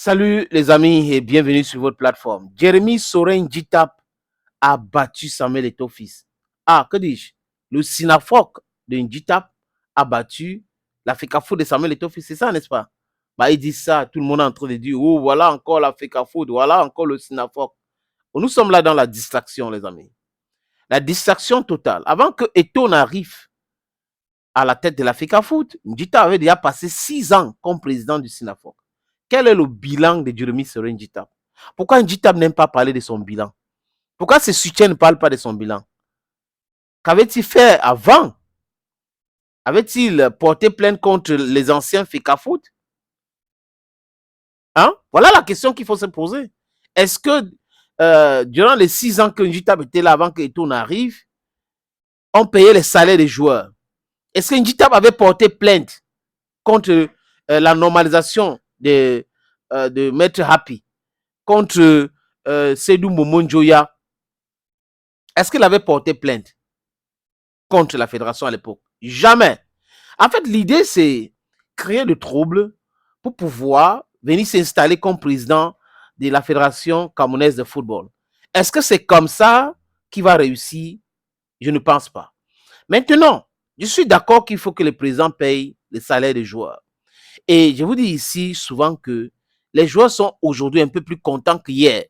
Salut les amis et bienvenue sur votre plateforme. Jérémy Sorin Njitap a battu Samuel Eto'o-Fils. Ah, que dis-je? Le Sinafok de Njitap a battu la FECAFO de Samuel Eto'o-Fils. C'est ça, n'est-ce pas? Bah, ils disent ça, tout le monde est en train de dire, oh, voilà encore la FECAFO, voilà encore le Sinafok. Nous sommes là dans la distraction, les amis. La distraction totale. Avant que Eto'o n'arrive à la tête de la FECAFO, Njitap avait déjà passé 6 ans comme président du Sinafok. Quel est le bilan de Jérémy Sorin Njitap? Pourquoi Njitap n'aime pas parler de son bilan? Pourquoi ses soutiens ne parlent pas de son bilan? Qu'avait-il fait avant? Avait-il porté plainte contre les anciens FECAFOOT? Hein? Voilà la question qu'il faut se poser. Est-ce que durant les 6 ans que Njitap était là avant que Eto'o n'arrive, on payait les salaires des joueurs? Est-ce que Njitap avait porté plainte contre la normalisation de Maître Happy, contre Seydou Momonjoya? Est-ce qu'il avait porté plainte contre la fédération à l'époque? Jamais. En fait, l'idée, c'est créer le trouble pour pouvoir venir s'installer comme président de la fédération camerounaise de football. Est-ce que c'est comme ça qu'il va réussir? Je ne pense pas. Maintenant, je suis d'accord qu'il faut que le président paye les salaires des joueurs. Et je vous dis ici souvent que les joueurs sont aujourd'hui un peu plus contents qu'hier.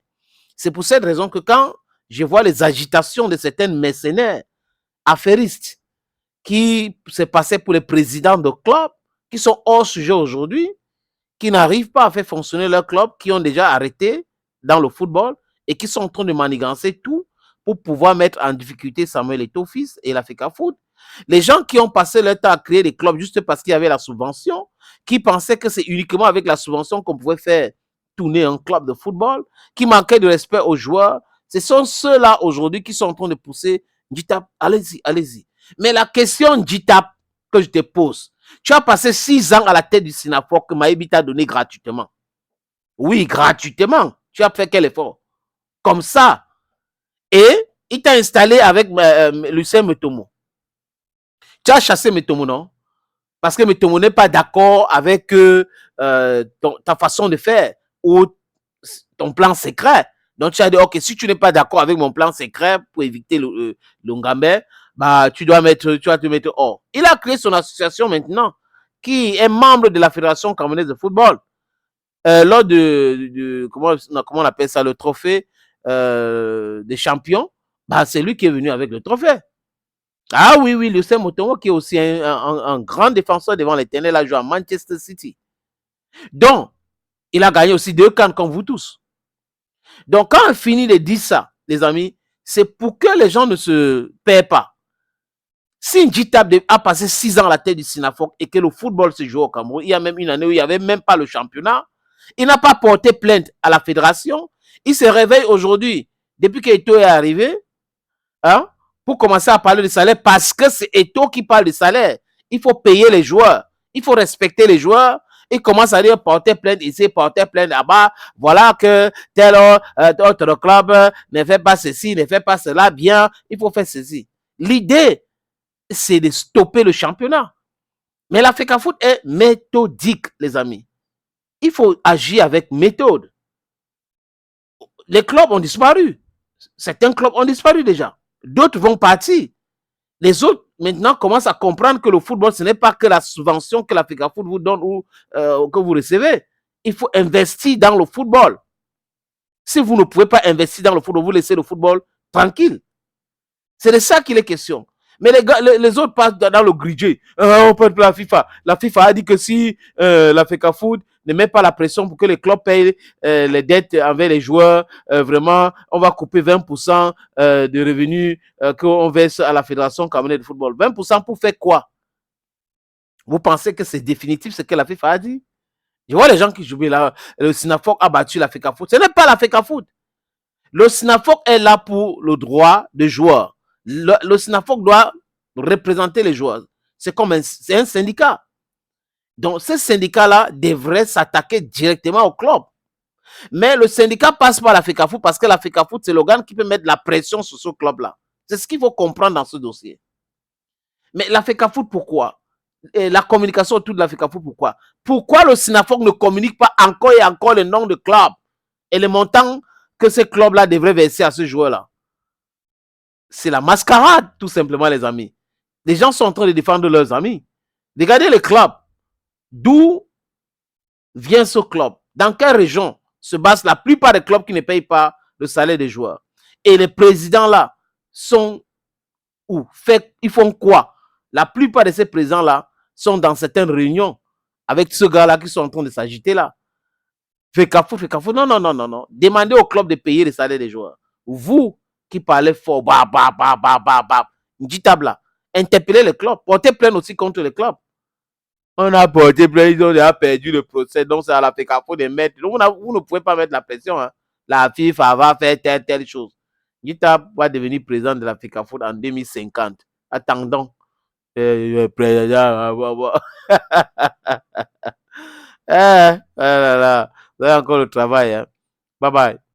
C'est pour cette raison que quand je vois les agitations de certains mercenaires affairistes qui se passaient pour les présidents de clubs, qui sont hors sujet aujourd'hui, qui n'arrivent pas à faire fonctionner leur club, qui ont déjà arrêté dans le football et qui sont en train de manigancer tout pour pouvoir mettre en difficulté Samuel Eto'o-Fils et la FECAFOOT. Les gens qui ont passé leur temps à créer des clubs juste parce qu'il y avait la subvention, qui pensaient que c'est uniquement avec la subvention qu'on pouvait faire tourner un club de football, qui manquaient de respect aux joueurs, ce sont ceux-là aujourd'hui qui sont en train de pousser Njitap, allez-y, allez-y. Mais la question Njitap que je te pose, tu as passé 6 ans à la tête du Sinafok que Maïbi t'a donné gratuitement. Oui, gratuitement. Tu as fait quel effort? Comme ça. Et il t'a installé avec Lucien Metomo. Tu as chassé Metomo, non? Parce que Metomo n'est pas d'accord avec ta façon de faire ou ton plan secret. Donc tu as dit, ok, si tu n'es pas d'accord avec mon plan secret pour éviter le Ngambé, bah, tu vas te mettre hors. Il a créé son association maintenant, qui est membre de la Fédération camerounaise de football. Lors comment on appelle ça, le trophée des champions, bah, c'est lui qui est venu avec le trophée. Ah oui, oui, Lucien Motomo, qui est aussi un grand défenseur devant l'éternel, a joué à Manchester City. Donc, il a gagné aussi 2 CAN comme vous tous. Donc, quand on finit de dire ça, les amis, c'est pour que les gens ne se paient pas. Si Njitap a passé 6 ans à la tête du Sinafok et que le football se joue au Cameroun, il y a même une année où il n'y avait même pas le championnat, il n'a pas porté plainte à la fédération. Il se réveille aujourd'hui, depuis qu'Eto'o est arrivé, hein, pour commencer à parler de salaire, parce que c'est Eto'o qui parle de salaire. Il faut payer les joueurs, il faut respecter les joueurs. Il commence à dire porter plainte ici, porter plainte là-bas. Voilà que tel autre club ne fait pas ceci, ne fait pas cela bien. Il faut faire ceci. L'idée, c'est de stopper le championnat. Mais la FECAFOOT est méthodique, les amis. Il faut agir avec méthode. Les clubs ont disparu. Certains clubs ont disparu déjà. D'autres vont partir. Les autres, maintenant, commencent à comprendre que le football, ce n'est pas que la subvention que la FECAFOOT vous donne ou que vous recevez. Il faut investir dans le football. Si vous ne pouvez pas investir dans le football, vous laissez le football tranquille. C'est de ça qu'il est question. Mais les autres passent dans le grigé. On peut la FIFA. La FIFA a dit que si la FECAFOOT ne met pas la pression pour que les clubs payent les dettes envers les joueurs, vraiment, on va couper 20% de revenus qu'on verse à la Fédération camerounaise de football. 20% pour faire quoi? Vous pensez que c'est définitif ce que la FIFA a dit? Je vois les gens qui jouent là. Le Sinafok a battu la FECAFOOT. Ce n'est pas la FECAFOOT. Le Sinafok est là pour le droit des joueurs. Le Sinafok doit représenter les joueurs. C'est comme un syndicat. Donc, ce syndicat-là devrait s'attaquer directement au club. Mais le syndicat passe par la FECAFOOT parce que la FECAFOOT, c'est l'organe qui peut mettre la pression sur ce club-là. C'est ce qu'il faut comprendre dans ce dossier. Mais la FECAFOOT, pourquoi? la communication autour de la FECAFO. Pourquoi le SINAFOC ne communique pas encore et encore le nom de club et les montants que ce club-là devrait verser à ce joueur-là? C'est la mascarade, tout simplement, les amis. Les gens sont en train de défendre leurs amis. Regardez le club. D'où vient ce club? Dans quelle région se base la plupart des clubs qui ne payent pas le salaire des joueurs? Et les présidents-là sont où? Ils font quoi? La plupart de ces présidents-là sont dans certaines réunions avec ceux gars-là qui sont en train de s'agiter là. FECAFO. Non. Demandez au club de payer les salaires des joueurs. Vous qui parlez fort, interpellez le club. Portez plainte aussi contre le club. On a porté plainte, on a perdu le procès, donc c'est à la FECAFO de mettre. Vous ne pouvez pas mettre la pression. Hein. La FIFA va faire telle chose. Njitab va devenir président de la FECAFO en 2050. Attendons. Président. Vous avez encore le travail. Hein. Bye bye.